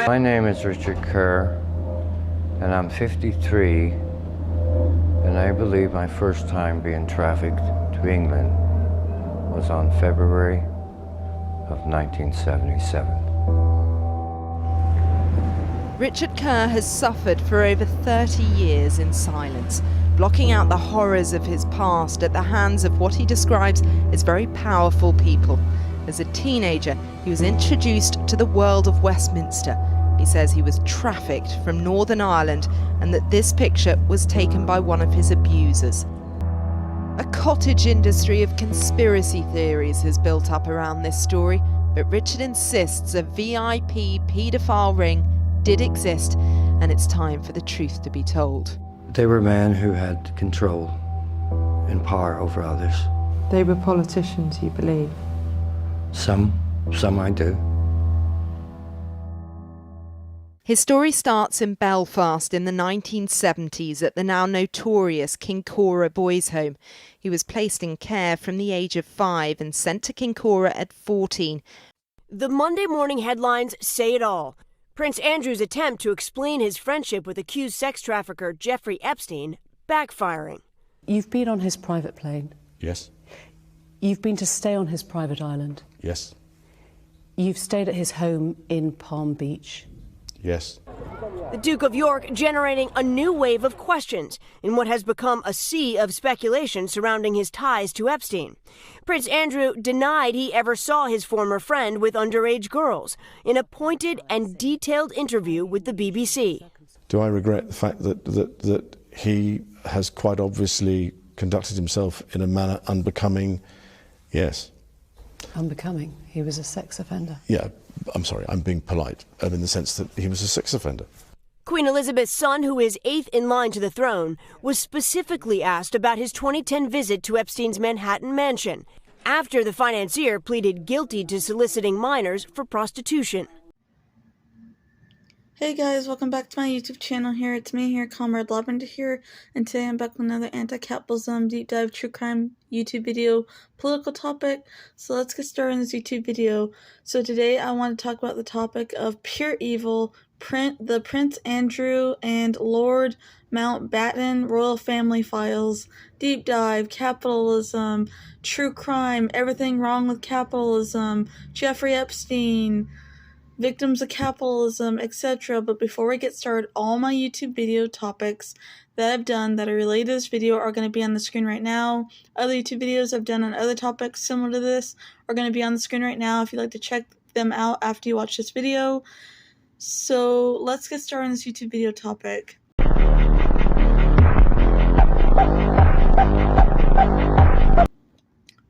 My name is Richard Kerr, and I'm 53, and I believe my first time being trafficked to England was on February of 1977. Richard Kerr has suffered for over 30 years in silence, blocking out the horrors of his past at the hands of what he describes as very powerful people. As a teenager, he was introduced to the world of Westminster. He says he was trafficked from Northern Ireland and that this picture was taken by one of his abusers. A cottage industry of conspiracy theories has built up around this story, but Richard insists a VIP paedophile ring did exist, and it's time for the truth to be told. They were men who had control and power over others. They were politicians, you believe? Some I do. His story starts in Belfast in the 1970s at the now notorious Kincora Boys' Home. He was placed in care from the age of 5 and sent to Kincora at 14. The Monday morning headlines say it all. Prince Andrew's attempt to explain his friendship with accused sex trafficker Jeffrey Epstein backfiring. You've been on his private plane. Yes. You've been to stay on his private island. Yes. You've stayed at his home in Palm Beach. Yes. The Duke of York generating a new wave of questions in what has become a sea of speculation surrounding his ties to Epstein. Prince Andrew denied he ever saw his former friend with underage girls in a pointed and detailed interview with the BBC. Do I regret the fact that he has quite obviously conducted himself in a manner unbecoming? Yes. Unbecoming? He was a sex offender. Yeah, I'm sorry, I'm being polite, in the sense that he was a sex offender. Queen Elizabeth's son, who is 8th in line to the throne, was specifically asked about his 2010 visit to Epstein's Manhattan mansion, after the financier pleaded guilty to soliciting minors for prostitution. Hey guys, welcome back to my YouTube channel here. It's me here, Comrade Lavender here, and today I'm back with another anti-capitalism deep dive true crime YouTube video political topic. So let's get started in this YouTube video. So today I want to talk about the topic of pure evil, the Prince Andrew and Lord Mountbatten royal family files, deep dive, capitalism, true crime, everything wrong with capitalism, Jeffrey Epstein, victims of capitalism, etc. But before we get started, all my YouTube video topics that I've done that are related to this video are going to be on the screen right now. Other YouTube videos I've done on other topics similar to this are going to be on the screen right now if you'd like to check them out after you watch this video. So let's get started on this YouTube video topic.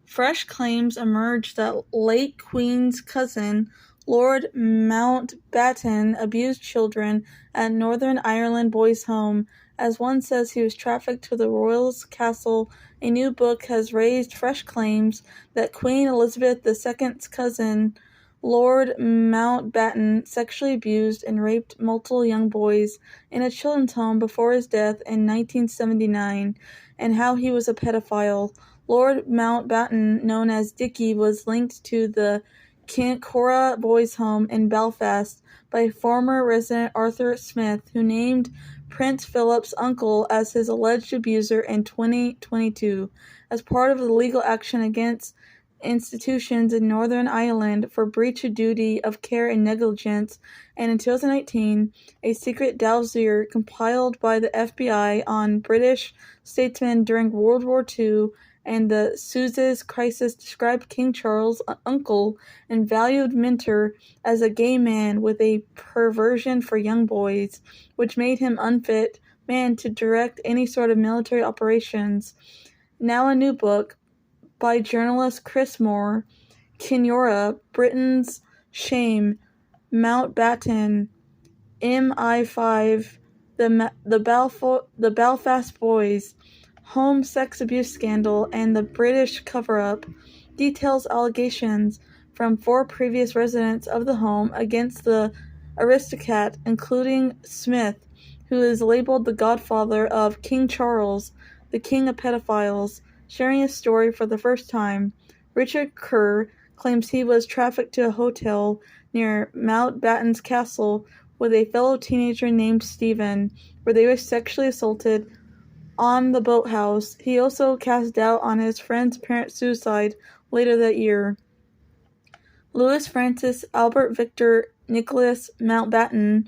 Fresh claims emerged that late Queen's cousin Lord Mountbatten abused children at Northern Ireland Boys' Home. As one says he was trafficked to the royal's castle, a new book has raised fresh claims that Queen Elizabeth II's cousin, Lord Mountbatten, sexually abused and raped multiple young boys in a children's home before his death in 1979, and how he was a pedophile. Lord Mountbatten, known as Dickie, was linked to the Kincora Boys' Home in Belfast by former resident Arthur Smith, who named Prince Philip's uncle as his alleged abuser in 2022 as part of the legal action against institutions in Northern Ireland for breach of duty of care and negligence. And in 2019, a secret dossier compiled by the FBI on British statesmen during World War II and the Suez Crisis described King Charles' uncle and valued mentor as a gay man with a perversion for young boys, which made him unfit man to direct any sort of military operations. Now a new book by journalist Chris Moore, Kincora, Britain's Shame, Mountbatten, MI5, the Belfast Boys, Home sex abuse scandal, and the British cover-up, details allegations from 4 previous residents of the home against the aristocrat, including Smith, who is labeled the godfather of King Charles, the king of pedophiles. Sharing his story for the first time, Richard Kerr claims he was trafficked to a hotel near Mountbatten's castle, with a fellow teenager named Stephen, where they were sexually assaulted on the boathouse. He also cast doubt on his friend's parents' suicide later that year. Louis Francis Albert Victor Nicholas Mountbatten,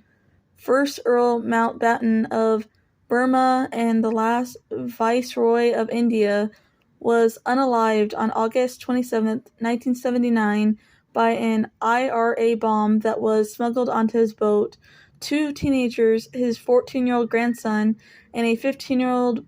1st Earl Mountbatten of Burma and the last Viceroy of India, was unalived on August 27, 1979 by an IRA bomb that was smuggled onto his boat. 2 teenagers, his 14-year-old grandson and a 15-year-old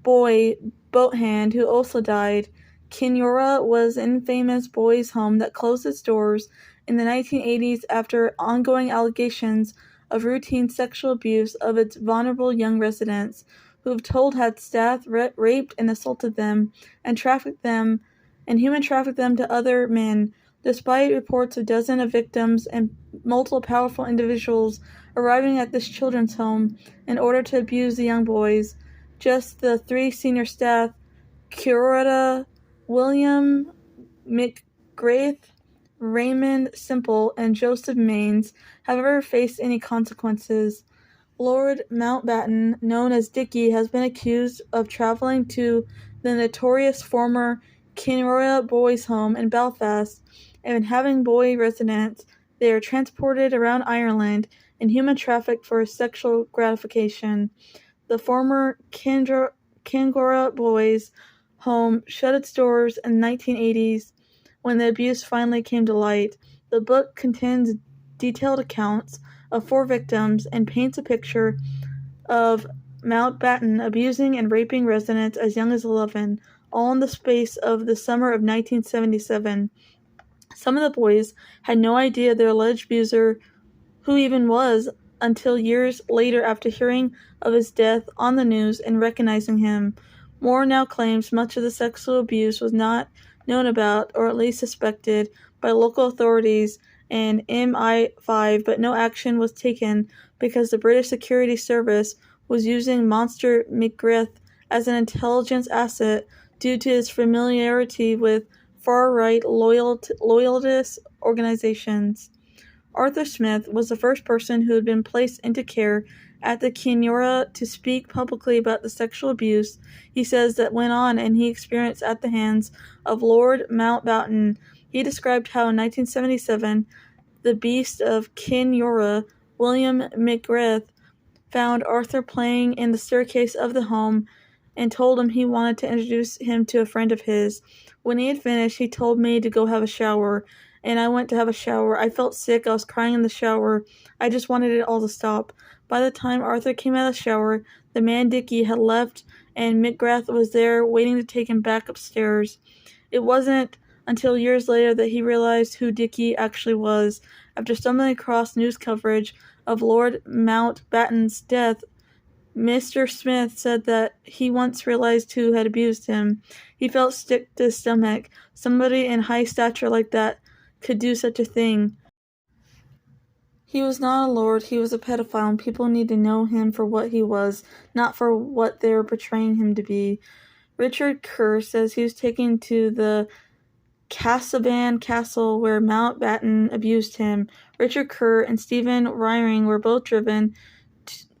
boy boat hand, who also died. Kinyora was an infamous boys' home that closed its doors in the 1980s after ongoing allegations of routine sexual abuse of its vulnerable young residents, who have told had staff raped and assaulted them and human trafficked them to other men. Despite reports of dozens of victims and multiple powerful individuals arriving at this children's home in order to abuse the young boys, just the 3 senior staff, Curata, William McGrath, Raymond Simple, and Joseph Maines, have ever faced any consequences. Lord Mountbatten, known as Dickie, has been accused of travelling to the notorious former Kinroya Boys' Home in Belfast and having boy residents there transported around Ireland and human trafficked for sexual gratification. The former Kingora Boys' Home shut its doors in the 1980s when the abuse finally came to light. The book contains detailed accounts of 4 victims and paints a picture of Mountbatten abusing and raping residents as young as 11, all in the space of the summer of 1977. Some of the boys had no idea their alleged abuser who even was until years later after hearing of his death on the news and recognizing him. Moore now claims much of the sexual abuse was not known about, or at least suspected, by local authorities and MI5, but no action was taken because the British Security Service was using Monster McGrath as an intelligence asset due to his familiarity with far-right loyalist organizations. Arthur Smith was the first person who had been placed into care at the Kinora to speak publicly about the sexual abuse he says that went on and he experienced at the hands of Lord Mountbatten. He described how in 1977, the beast of Kinora, William McGrath, found Arthur playing in the staircase of the home and told him he wanted to introduce him to a friend of his. When he had finished, he told me to go have a shower, and I went to have a shower. I felt sick. I was crying in the shower. I just wanted it all to stop. By the time Arthur came out of the shower, the man Dickie had left, and McGrath was there waiting to take him back upstairs. It wasn't until years later that he realized who Dickie actually was. After stumbling across news coverage of Lord Mountbatten's death, Mr. Smith said that he once realized who had abused him. He felt sick to his stomach. Somebody in high stature like that could do such a thing. He was not a lord, he was a pedophile, and people need to know him for what he was, not for what they were portraying him to be. Richard Kerr says he was taken to the Casaban Castle where Mountbatten abused him. Richard Kerr and Stephen Ryring were both driven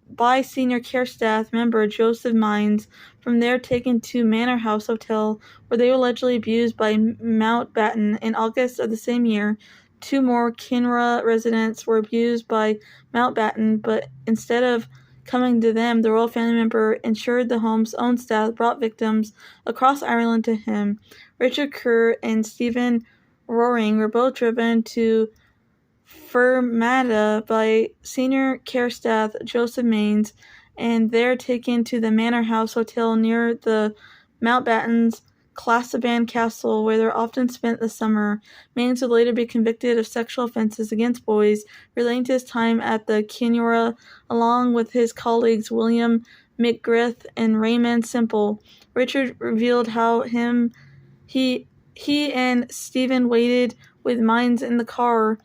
by senior care staff member Joseph Maines, from there taken to Manor House Hotel, where they were allegedly abused by Mountbatten. In August of the same year, 2 more Kinra residents were abused by Mountbatten, but instead of coming to them, the royal family member ensured the home's own staff brought victims across Ireland to him. Richard Kerr and Stephen Roaring were both driven to Fermanagh by senior care staff Joseph Maines, and there taken to the Manor House Hotel near the Mountbatten's Casaban Castle, where they often spent the summer. Maines would later be convicted of sexual offenses against boys relating to his time at the Kinora, along with his colleagues William McGrath and Raymond Simple. Richard revealed how he and Stephen waited with Maines in the car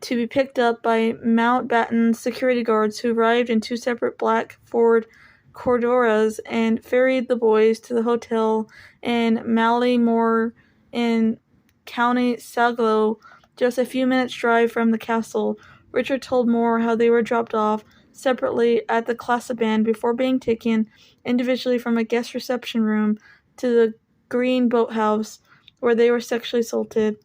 to be picked up by Mountbatten's security guards, who arrived in 2 separate black Ford Cordoras and ferried the boys to the hotel in Mallymore in County Sligo, just a few minutes' drive from the castle. Richard told Moore how they were dropped off separately at the CAPITALISM before being taken individually from a guest reception room to the Green Boathouse, where they were sexually assaulted.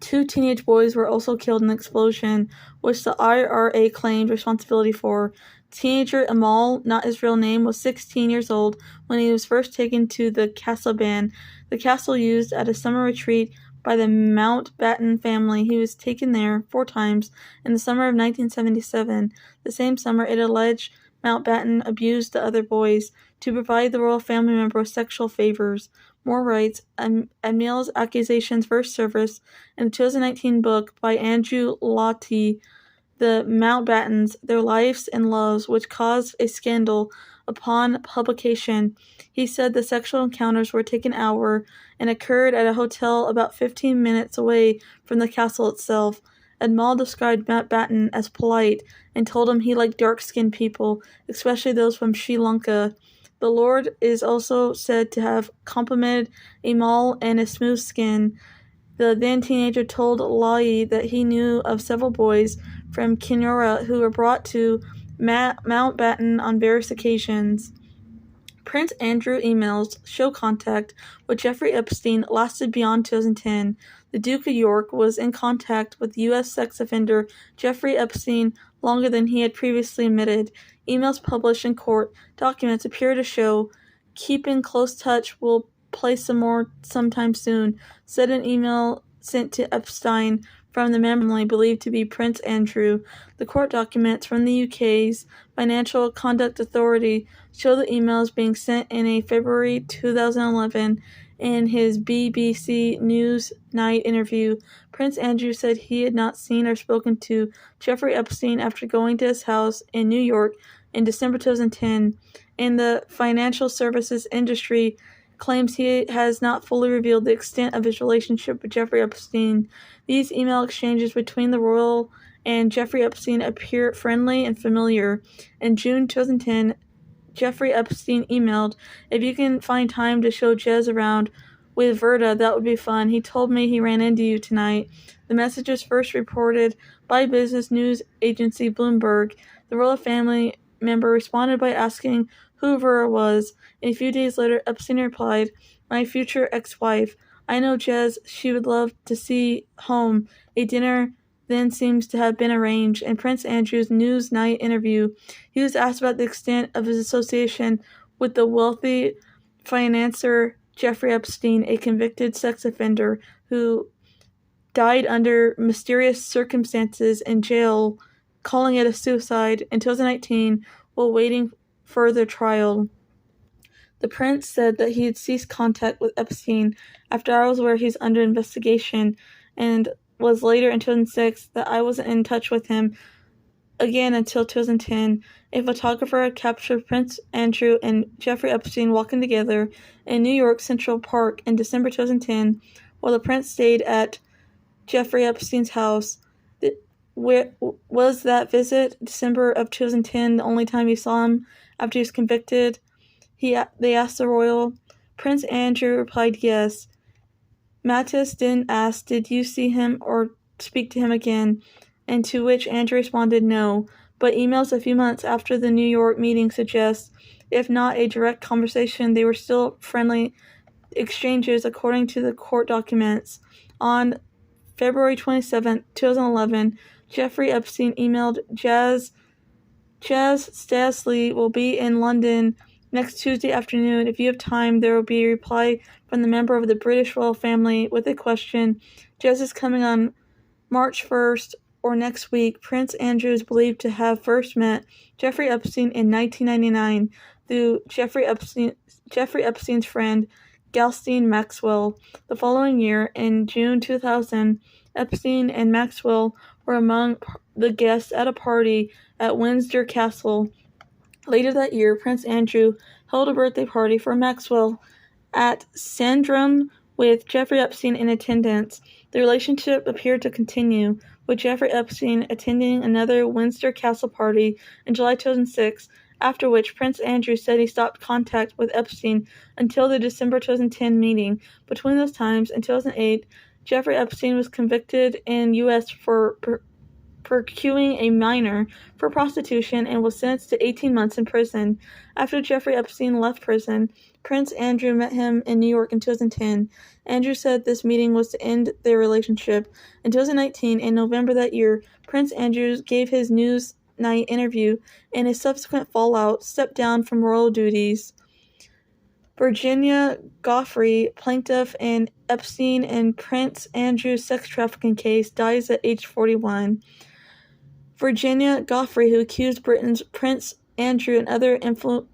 2 teenage boys were also killed in the explosion, which the IRA claimed responsibility for. Teenager Amal, not his real name, was 16 years old when he was first taken to the CAPITALISM, the castle used at a summer retreat by the Mountbatten family. He was taken there 4 times in the summer of 1977. The same summer, it alleged Mountbatten abused the other boys to provide the royal family member with sexual favors. Moore writes, Emil's accusations first surfaced in the 2019 book by Andrew Lottie, The Mountbattens, Their Lives and Loves, which caused a scandal upon publication. He said the sexual encounters were taken hour and occurred at a hotel about 15 minutes away from the castle itself. Admal described Mountbatten as polite and told him he liked dark-skinned people, especially those from Sri Lanka. The Lord is also said to have complimented Amal and his smooth skin. The then-teenager told Lai that he knew of several boys from Kenora who were brought to Mountbatten on various occasions. Prince Andrew emails show contact with Jeffrey Epstein lasted beyond 2010. The Duke of York was in contact with U.S. sex offender Jeffrey Epstein longer than he had previously admitted. Emails published in court documents appear to show keep in close touch. We'll play some more sometime soon, said an email sent to Epstein from the family believed to be Prince Andrew. The court documents from the UK's Financial Conduct Authority show the emails being sent in a February 2011. In his BBC News Night interview, Prince Andrew said he had not seen or spoken to Jeffrey Epstein after going to his house in New York in December 2010. In the financial services industry, claims he has not fully revealed the extent of his relationship with Jeffrey Epstein. These email exchanges between the royal and Jeffrey Epstein appear friendly and familiar. In June 2010, Jeffrey Epstein emailed, "If you can find time to show Jez around with Verda, that would be fun. He told me he ran into you tonight." The message was first reported by business news agency Bloomberg. The royal family member responded by asking who Vera was. A few days later, Epstein replied, "My future ex-wife. I know Jez. She would love to see home." A dinner then seems to have been arranged. In Prince Andrew's News Night interview, he was asked about the extent of his association with the wealthy financier Jeffrey Epstein, a convicted sex offender who died under mysterious circumstances in jail, calling it a suicide in 2019 while waiting further trial. The prince said that he had ceased contact with Epstein after I was aware he's under investigation, and was later in 2006 that I wasn't in touch with him again until 2010. A photographer had captured Prince Andrew and Jeffrey Epstein walking together in New York Central Park in December 2010 while the prince stayed at Jeffrey Epstein's house. Was that visit, December of 2010, the only time you saw him after he was convicted? They asked the royal. Prince Andrew replied yes. Mattis then asked, "Did you see him or speak to him again?" And to which Andrew responded no, but emails a few months after the New York meeting suggest, if not a direct conversation, they were still friendly exchanges according to the court documents. On February 27, 2011, Jeffrey Epstein emailed Jez Stasley will be in London next Tuesday afternoon. If you have time, there will be a reply from the member of the British royal family with a question. Jez is coming on March 1st or next week. Prince Andrew is believed to have first met Jeffrey Epstein in 1999 through Jeffrey Epstein's friend, Galstein Maxwell. The following year, in June 2000, Epstein and Maxwell were among the guests at a party at Windsor Castle. Later that year, Prince Andrew held a birthday party for Maxwell at Sandringham with Jeffrey Epstein in attendance. The relationship appeared to continue, with Jeffrey Epstein attending another Windsor Castle party in July 2006, after which Prince Andrew said he stopped contact with Epstein until the December 2010 meeting. Between those times, in 2008, Jeffrey Epstein was convicted in U.S. for procuring a minor for prostitution and was sentenced to 18 months in prison. After Jeffrey Epstein left prison, Prince Andrew met him in New York in 2010. Andrew said this meeting was to end their relationship. In 2019, in November that year, Prince Andrew gave his Newsnight interview and his subsequent fallout stepped down from royal duties. Virginia Goffrey, plaintiff in Epstein and Prince Andrew sex trafficking case, dies at age 41. Virginia Goffrey, who accused Britain's Prince Andrew and other influential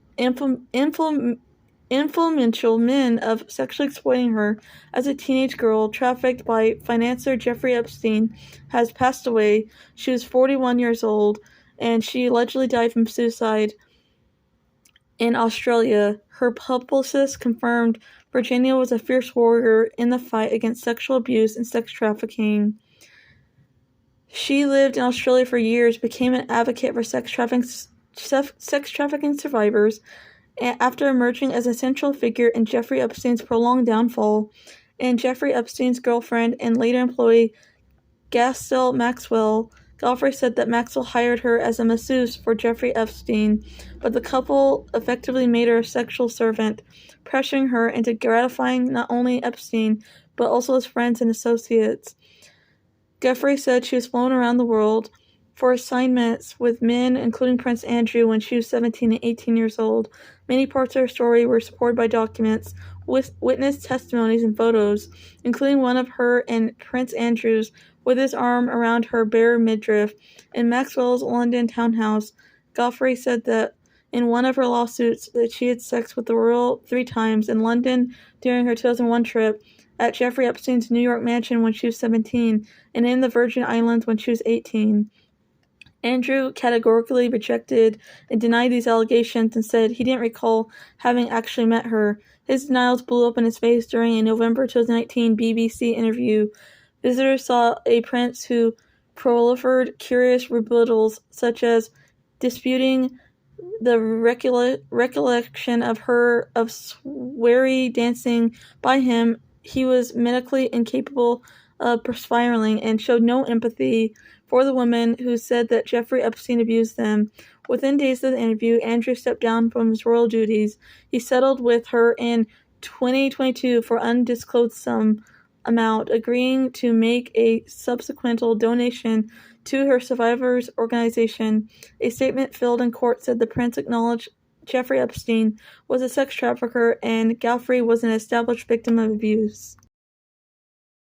men of sexually exploiting her as a teenage girl trafficked by financier Jeffrey Epstein, has passed away. She was 41 years old, and she allegedly died from suicide in Australia. Her publicist confirmed Virginia was a fierce warrior in the fight against sexual abuse and sex trafficking. She lived in Australia for years, became an advocate for sex trafficking survivors, after emerging as a central figure in Jeffrey Epstein's prolonged downfall. And Jeffrey Epstein's girlfriend and later employee, Gastill Maxwell, Goffrey said that Maxwell hired her as a masseuse for Jeffrey Epstein, but the couple effectively made her a sexual servant, pressuring her into gratifying not only Epstein, but also his friends and associates. Goffrey said she was flown around the world for assignments with men, including Prince Andrew, when she was 17 and 18 years old. Many parts of her story were supported by documents, witness testimonies, and photos, including one of her and Prince Andrew's with his arm around her bare midriff. In Maxwell's London townhouse, Goffrey said that in one of her lawsuits that she had sex with the royal 3 times in London during her 2001 trip, at Jeffrey Epstein's New York mansion when she was 17, and in the Virgin Islands when she was 18. Andrew categorically rejected and denied these allegations and said he didn't recall having actually met her. His denials blew up in his face during a November 2019 BBC interview. Visitors saw a prince who prolifered curious rebuttals, such as disputing the recollection of sweary dancing by him. He was medically incapable of perspiring and showed no empathy for the women who said that Jeffrey Epstein abused them. Within days of the interview, Andrew stepped down from his royal duties. He settled with her in 2022 for undisclosed sum amount, agreeing to make a subsequent donation to her survivors' organization. A statement filed in court said the prince acknowledged Jeffrey Epstein was a sex trafficker and Goffrey was an established victim of abuse.